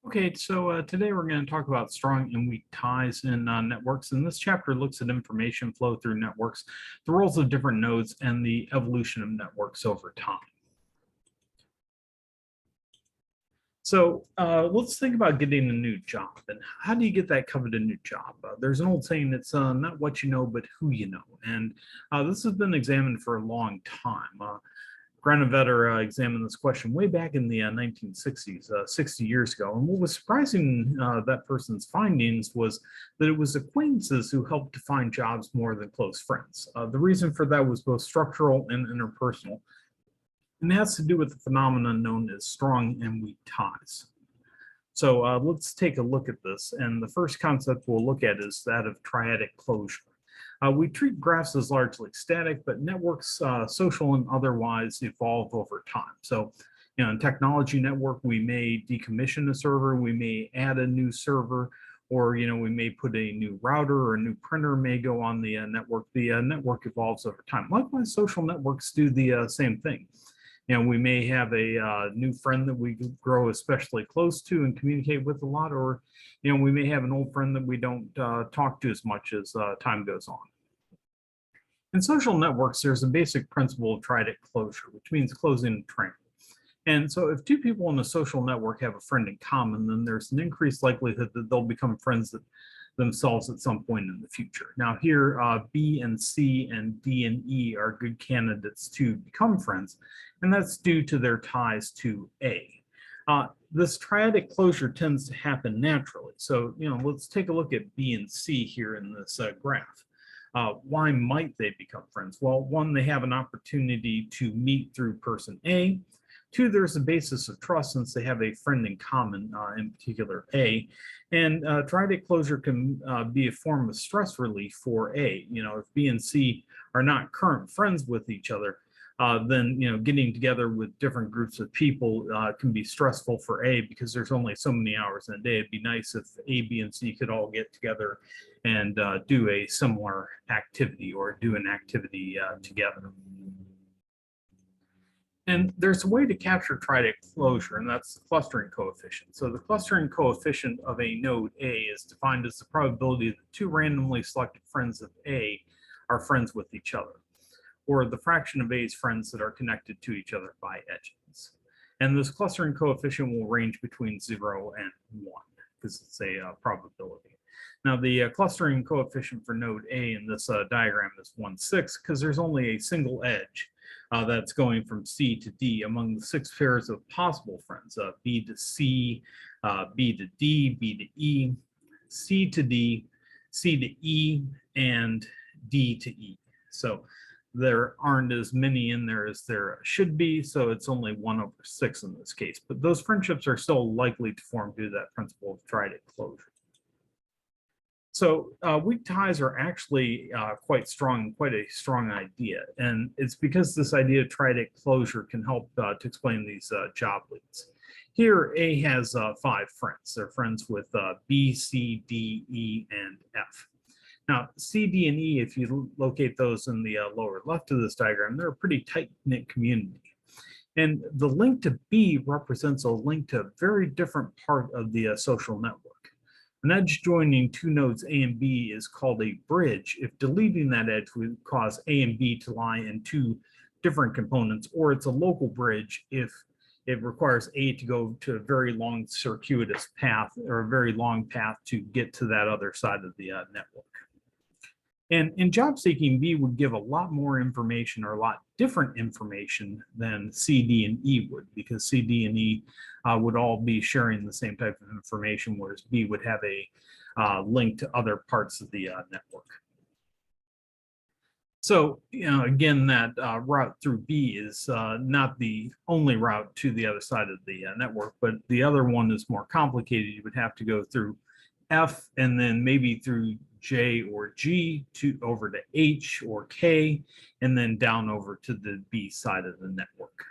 Okay, so today we're going to talk about strong and weak ties in networks. And this chapter looks at information flow through networks, the roles of different nodes, and the evolution of networks over time. So let's think about getting a new job. And how do you get that coveted new job? There's an old saying, it's not what you know, but who you know. And this has been examined for a long time. Granovetter examined this question way back in the 1960s, 60 years ago. And what was surprising that person's findings was that it was acquaintances who helped to find jobs more than close friends. The reason for that was both structural and interpersonal, and it has to do with the phenomenon known as strong and weak ties. So let's take a look at this. And the first concept we'll look at is that of triadic closure. We treat graphs as largely static, but networks, social and otherwise, evolve over time. So, in technology network, we may decommission a server, we may add a new server, or we may put a new router or a new printer may go on the network. The network evolves over time. Likewise, social networks do the same thing. We may have a new friend that we grow especially close to and communicate with a lot, or we may have an old friend that we don't talk to as much as time goes on. In social networks, there's a basic principle of triadic closure, which means closing a triangle. And so if two people in a social network have a friend in common, then there's an increased likelihood that they'll become friends themselves at some point in the future. Now here, B and C and D and E are good candidates to become friends, and that's due to their ties to A. This triadic closure tends to happen naturally. So, let's take a look at B and C here in this graph. Why might they become friends? Well, one, they have an opportunity to meet through person A. Two, there's a basis of trust since they have a friend in common, in particular A. And triadic closure can be a form of stress relief for A. If B and C are not current friends with each other, then getting together with different groups of people can be stressful for A because there's only so many hours in a day. It'd be nice if A, B, and C could all get together and do a similar activity or do an activity together. And there's a way to capture triadic closure, and that's the clustering coefficient. So the clustering coefficient of a node A is defined as the probability that two randomly selected friends of A are friends with each other, or the fraction of A's friends that are connected to each other by edges. And this clustering coefficient will range between 0 and 1 because it's a probability. Now the clustering coefficient for node A in this diagram is 1/6 because there's only a single edge that's going from C to D among the 6 pairs of possible friends, B to C, B to D, B to E, C to D, C to E, and D to E. So there aren't as many in there as there should be, so it's only 1/6 in this case. But those friendships are still likely to form due to that principle of triadic closure. So weak ties are actually quite strong, quite a strong idea. And it's because this idea of triadic closure can help to explain these job leads. Here, A has 5 friends. They're friends with B, C, D, E, and F. Now, C, D, and E, if you locate those in the lower left of this diagram, they're a pretty tight-knit community. And the link to B represents a link to a very different part of the social network. An edge joining 2 nodes A and B is called a bridge if deleting that edge would cause A and B to lie in 2 different components, or it's a local bridge if it requires A to go to a very long circuitous path or a very long path to get to that other side of the network. And in job seeking, B would give a lot more information or a lot different information than C, D, and E would, because C, D, and E would all be sharing the same type of information, whereas B would have a link to other parts of the network. So, again, that route through B is not the only route to the other side of the network, but the other one is more complicated. You would have to go through F and then maybe through J or G to over to H or K, and then down over to the B side of the network.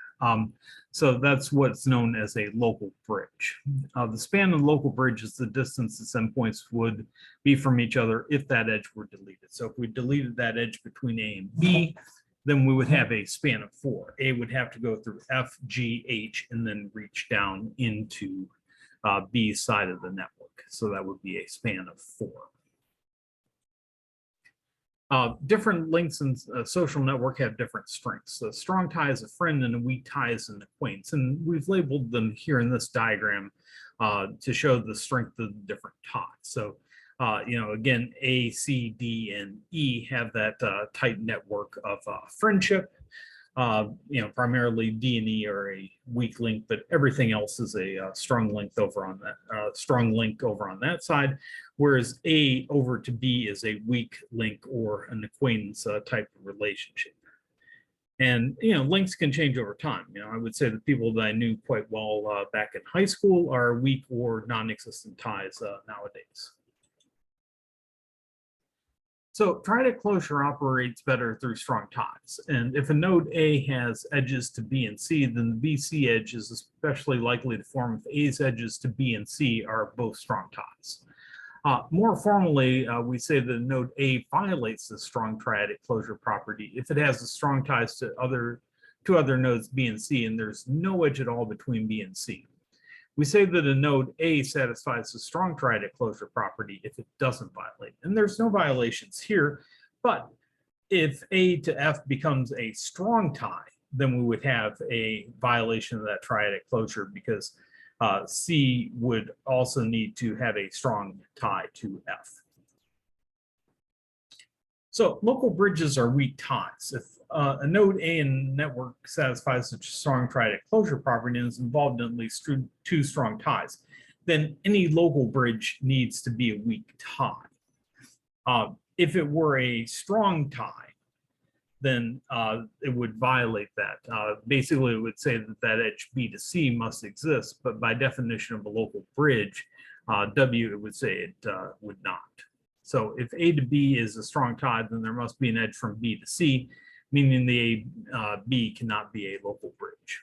So that's what's known as a local bridge. The span of the local bridge is the distance the endpoints would be from each other if that edge were deleted. So if we deleted that edge between A and B, then we would have a span of 4. A would have to go through F, G, H, and then reach down into B side of the network. So that would be a span of 4. Different links in a social network have different strengths. A strong tie is a friend and a weak tie is an acquaintance. And we've labeled them here in this diagram to show the strength of the different ties. So, again, A, C, D, and E have that tight network of friendship. Primarily D and E are a weak link, but everything else is a strong link over on that side. Whereas A over to B is a weak link or an acquaintance type of relationship. And links can change over time. I would say the people that I knew quite well back in high school are weak or non-existent ties nowadays. So Triadic closure operates better through strong ties. And if a node A has edges to B and C, then the BC edge is especially likely to form if A's edges to B and C are both strong ties. More formally, we say that node A violates the strong triadic closure property if it has a strong ties to other nodes B and C, and there's no edge at all between B and C. We say that a node A satisfies the strong triadic closure property if it doesn't violate. And there's no violations here, but if A to F becomes a strong tie, then we would have a violation of that triadic closure because C would also need to have a strong tie to F. So local bridges are weak ties. If a node A in a network satisfies such a strong triadic closure property and is involved in at least 2 strong ties, then any local bridge needs to be a weak tie. If it were a strong tie, then it would violate that. Basically, it would say that that edge B to C must exist, but by definition of a local bridge, W, it would say it would not. So if A to B is a strong tie, then there must be an edge from B to C, meaning the B cannot be a local bridge.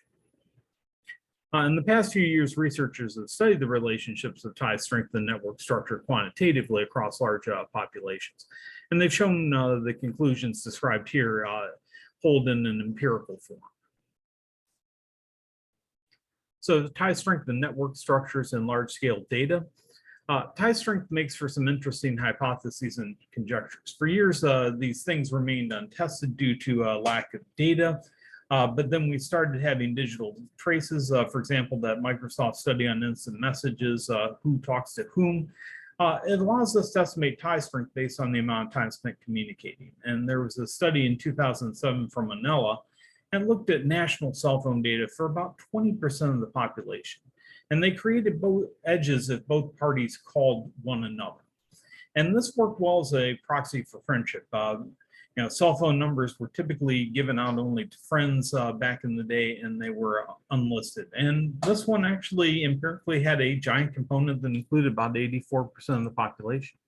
In the past few years, researchers have studied the relationships of tie strength and network structure quantitatively across large populations. And they've shown the conclusions described here hold in an empirical form. So tie strength and network structures in large-scale data. Tie strength makes for some interesting hypotheses and conjectures. For years, these things remained untested due to a lack of data. But then we started having digital traces, for example, that Microsoft study on instant messages, who talks to whom. It allows us to estimate tie strength based on the amount of time spent communicating. And there was a study in 2007 from Manila and looked at national cell phone data for about 20% of the population. And they created both edges if both parties called one another. And this worked well as a proxy for friendship. Cell phone numbers were typically given out only to friends back in the day, and they were unlisted. And this one actually empirically had a giant component that included about 84% of the population.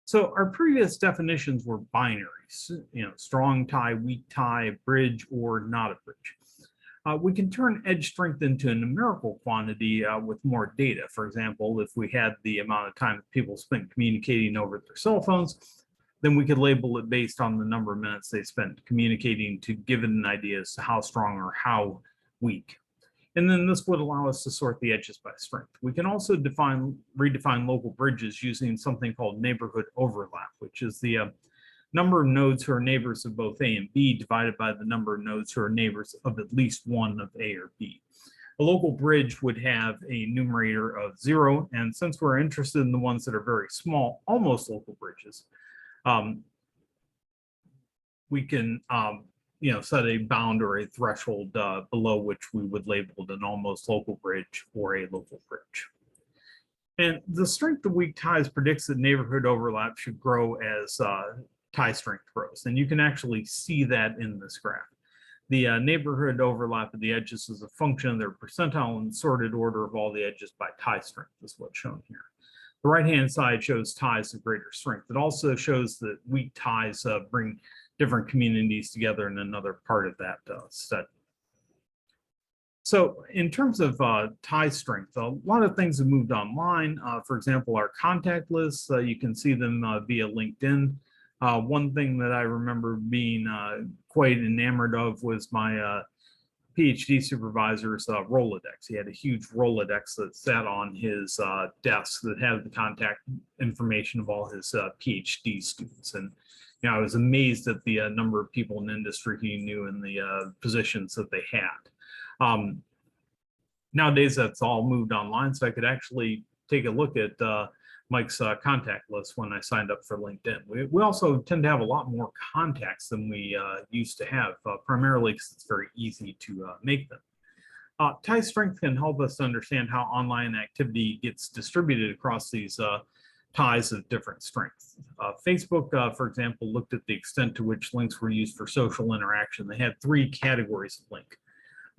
So our previous definitions were binaries, strong tie, weak tie, bridge, or not a bridge. We can turn edge strength into a numerical quantity with more data. For example, if we had the amount of time people spent communicating over their cell phones, then we could label it based on the number of minutes they spent communicating to give it an idea as to how strong or how weak. And then this would allow us to sort the edges by strength. We can also redefine local bridges using something called neighborhood overlap, which is the number of nodes who are neighbors of both A and B divided by the number of nodes who are neighbors of at least one of A or B. A local bridge would have a numerator of 0, and since we're interested in the ones that are very small, almost local bridges, we can set a bound or a threshold below which we would label it an almost local bridge or a local bridge. And the strength of weak ties predicts that neighborhood overlap should grow as tie strength grows. And you can actually see that in this graph. The neighborhood overlap of the edges is a function of their percentile and sorted order of all the edges by tie strength is what's shown here. The right-hand side shows ties of greater strength. It also shows that weak ties bring different communities together in another part of that study. So in terms of tie strength, a lot of things have moved online. For example, our contact lists, you can see them via LinkedIn. One thing that I remember being quite enamored of was my PhD supervisor's Rolodex. He had a huge Rolodex that sat on his desk that had the contact information of all his PhD students. And I was amazed at the number of people in the industry he knew and the positions that they had. Nowadays, that's all moved online, so I could actually take a look at Mike's contact list when I signed up for LinkedIn. We also tend to have a lot more contacts than we used to have, primarily because it's very easy to make them. Tie strength can help us understand how online activity gets distributed across these ties of different strengths. Facebook, for example, looked at the extent to which links were used for social interaction. They had 3 categories of link.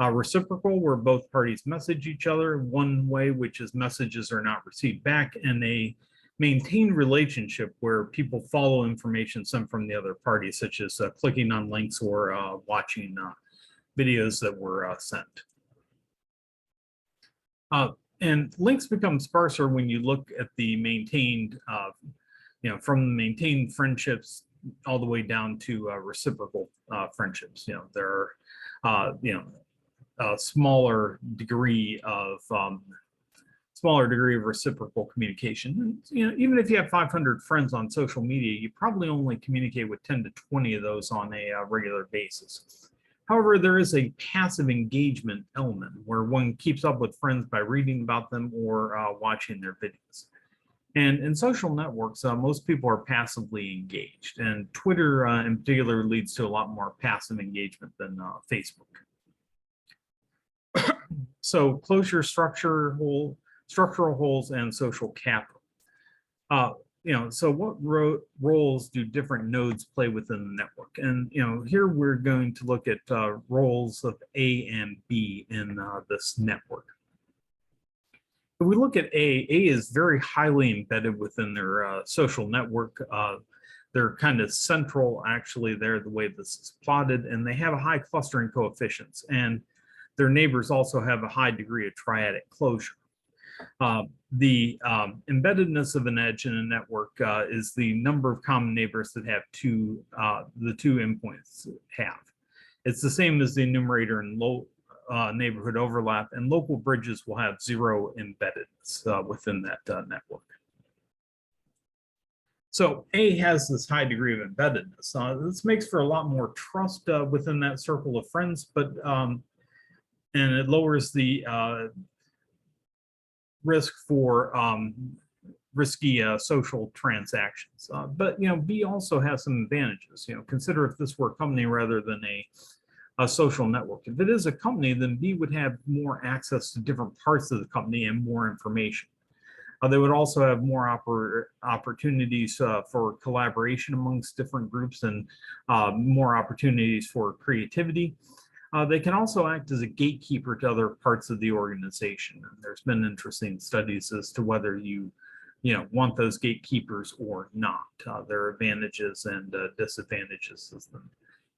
Reciprocal, where both parties message each other one way, which is messages are not received back, and a maintained relationship where people follow information sent from the other party, such as clicking on links or watching videos that were sent. And links become sparser when you look at the maintained, from the maintained friendships all the way down to reciprocal friendships. There are, a smaller degree of reciprocal communication. And, even if you have 500 friends on social media, you probably only communicate with 10 to 20 of those on a regular basis. However, there is a passive engagement element where one keeps up with friends by reading about them or watching their videos. And in social networks, most people are passively engaged, and Twitter in particular leads to a lot more passive engagement than Facebook. So closure, structural holes, and social capital. So what roles do different nodes play within the network? And here we're going to look at roles of A and B in this network. If we look at A is very highly embedded within their social network. They're kind of central, actually, there, the way this is plotted, and they have a high clustering coefficients. And their neighbors also have a high degree of triadic closure. The embeddedness of an edge in a network is the number of common neighbors that have the two endpoints have. It's the same as the enumerator and low neighborhood overlap, and local bridges will have 0 embeddedness within that network. So A has this high degree of embeddedness. This makes for a lot more trust within that circle of friends, but and it lowers the risk for risky social transactions. But B also has some advantages. Consider if this were a company rather than a social network. If it is a company, then B would have more access to different parts of the company and more information. They would also have more opportunities for collaboration amongst different groups and more opportunities for creativity. They can also act as a gatekeeper to other parts of the organization. And there's been interesting studies as to whether you want those gatekeepers or not. There are advantages and disadvantages of them.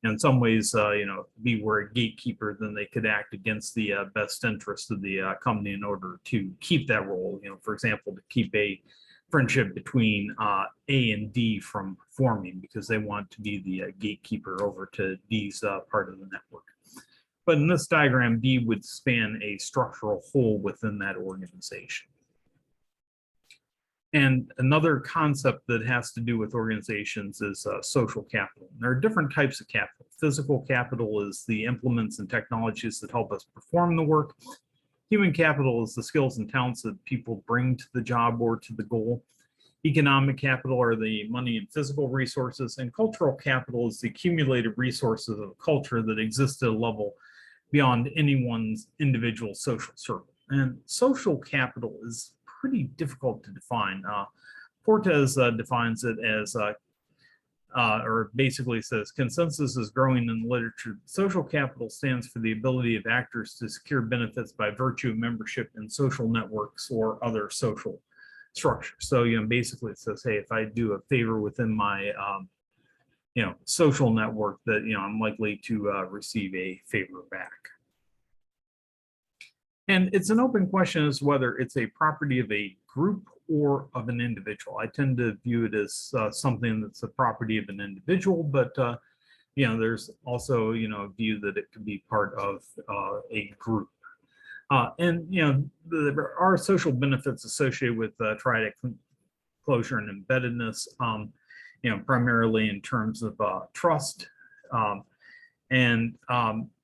In some ways, if B were a gatekeeper, then they could act against the best interest of the company in order to keep that role. For example, to keep a friendship between A and D from forming, because they want to be the gatekeeper over to D's part of the network. But in this diagram, B would span a structural hole within that organization. And another concept that has to do with organizations is social capital. There are different types of capital. Physical capital is the implements and technologies that help us perform the work. Human capital is the skills and talents that people bring to the job or to the goal. Economic capital are the money and physical resources, and cultural capital is the accumulated resources of a culture that exists at a level beyond anyone's individual social circle. And social capital is pretty difficult to define. Portes defines it as, or basically says, consensus is growing in the literature. Social capital stands for the ability of actors to secure benefits by virtue of membership in social networks or other social structures. So, basically it says, hey, if I do a favor within my, social network, that, I'm likely to receive a favor back. And it's an open question as to whether it's a property of a group or of an individual. I tend to view it as something that's a property of an individual, but there's also, a view that it could be part of a group. And, there are social benefits associated with triadic closure and embeddedness, primarily in terms of trust. And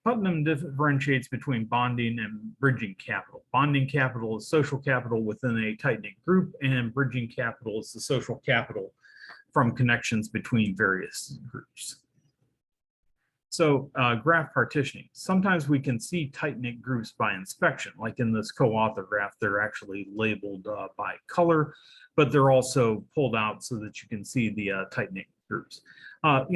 Putnam differentiates between bonding and bridging capital. Bonding capital is social capital within a tight-knit group, and bridging capital is the social capital from connections between various groups. So graph partitioning. Sometimes we can see tight-knit groups by inspection, like in this co-author graph, they're actually labeled by color, but they're also pulled out so that you can see the tight-knit groups.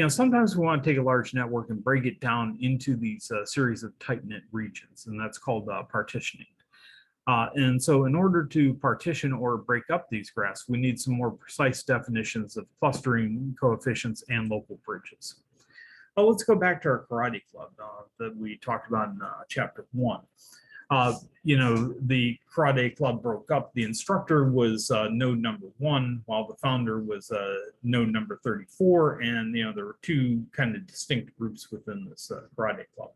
Sometimes we want to take a large network and break it down into these series of tight-knit regions, and that's called partitioning. And so in order to partition or break up these graphs, we need some more precise definitions of clustering coefficients and local bridges. Let's go back to our karate club that we talked about in chapter 1. The karate club broke up. The instructor was node number 1, while the founder was node number 34. And, there were two kind of distinct groups within this karate club.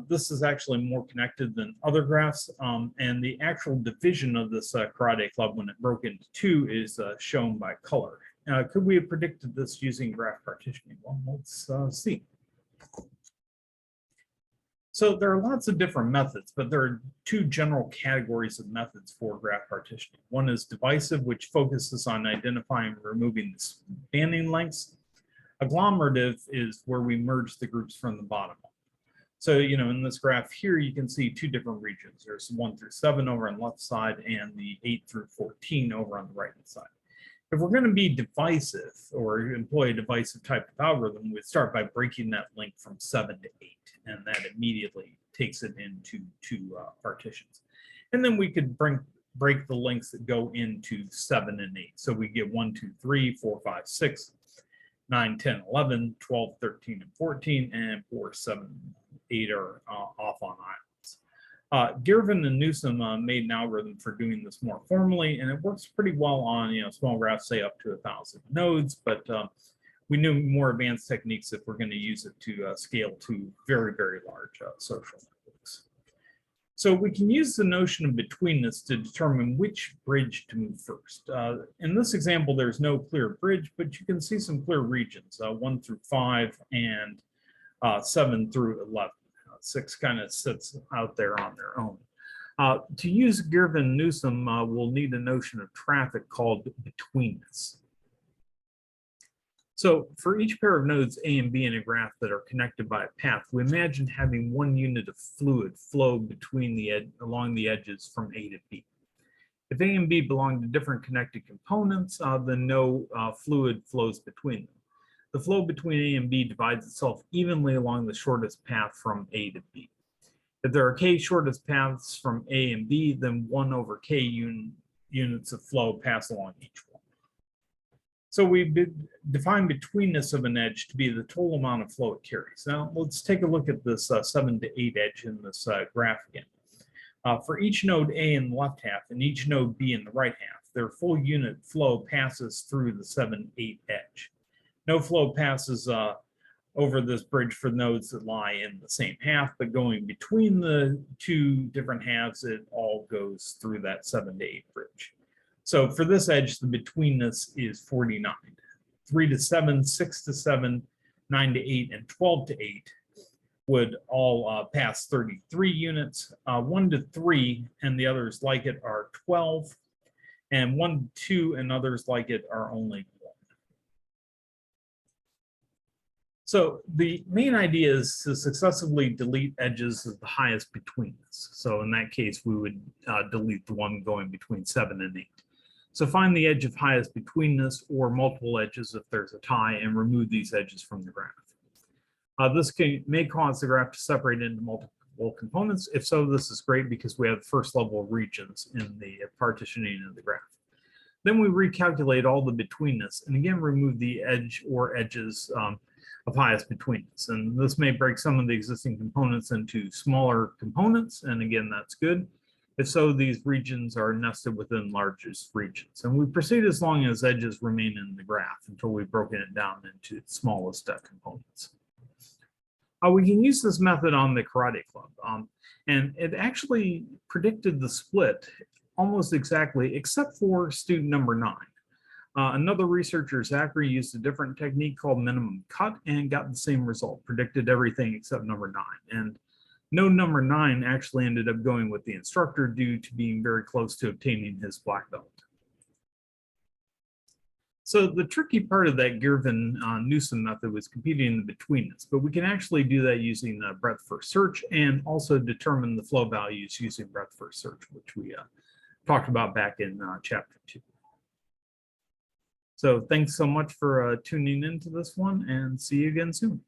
This is actually more connected than other graphs. And the actual division of this karate club when it broke into two is shown by color. Could we have predicted this using graph partitioning? Well, let's see. So there are lots of different methods, but there are two general categories of methods for graph partitioning. One is divisive, which focuses on identifying and removing the spanning lengths. Agglomerative is where we merge the groups from the bottom up. So, in this graph here, you can see two different regions. There's 1 through 7 over on the left side and the 8 through 14 over on the right hand side. If we're going to be divisive or employ a divisive type of algorithm, we'd start by breaking that length from 7 to 8, and that immediately takes it into two partitions. And then we could break the lengths that go into 7 and 8. So we get 1, 2, 3, 4, 5, 6, 9, 10, 11, 12, 13, and 14, and 4, 7, 8 are off on islands. Girvan and Newsom made an algorithm for doing this more formally, and it works pretty well on small graphs, say up to 1,000 nodes. But we knew more advanced techniques if we're going to use it to scale to very, very large social networks. So we can use the notion of betweenness to determine which bridge to move first. In this example, there's no clear bridge, but you can see some clear regions, 1 through 5 and 7 through 11. 6 kind of sits out there on their own. To use Girvan Newsom, we'll need a notion of traffic called betweenness. So for each pair of nodes A and B in a graph that are connected by a path, we imagine having one unit of fluid flow between along the edges from A to B. If A and B belong to different connected components, then no fluid flows between them. The flow between A and B divides itself evenly along the shortest path from A to B. If there are k shortest paths from A and B, then 1 over k units of flow pass along each one. So we define betweenness of an edge to be the total amount of flow it carries. Now let's take a look at this 7 to 8 edge in this graph again. For each node A in the left half and each node B in the right half, their full unit flow passes through the 7-8 edge. No flow passes over this bridge for nodes that lie in the same half, but going between the two different halves, it all goes through that 7 to 8 bridge. So for this edge, the betweenness is 49. 3 to 7, 6 to 7, 9 to 8, and 12 to 8 would all pass 33 units. 1 to 3 and the others like it are 12, and 1 to 2 and others like it are only 1. So the main idea is to successively delete edges of the highest betweenness. So in that case, we would delete the one going between 7 and 8. So find the edge of highest betweenness or multiple edges if there's a tie, and remove these edges from the graph. This may cause the graph to separate into multiple components. If so, this is great because we have first level regions in the partitioning of the graph. Then we recalculate all the betweenness and again remove the edge or edges of highest betweenness. And this may break some of the existing components into smaller components, and again, that's good. If so, these regions are nested within largest regions. And we proceed as long as edges remain in the graph until we've broken it down into its smallest components. We can use this method on the Karate Club. And it actually predicted the split almost exactly, except for student number 9. Another researcher, Zachary, used a different technique called minimum cut and got the same result, predicted everything except number 9. And no, number 9 actually ended up going with the instructor due to being very close to obtaining his black belt. So the tricky part of that Girvan Newsom method was computing the betweenness, but we can actually do that using breadth first search and also determine the flow values using breadth first search, which we talked about back in chapter 2. So thanks so much for tuning into this one, and see you again soon.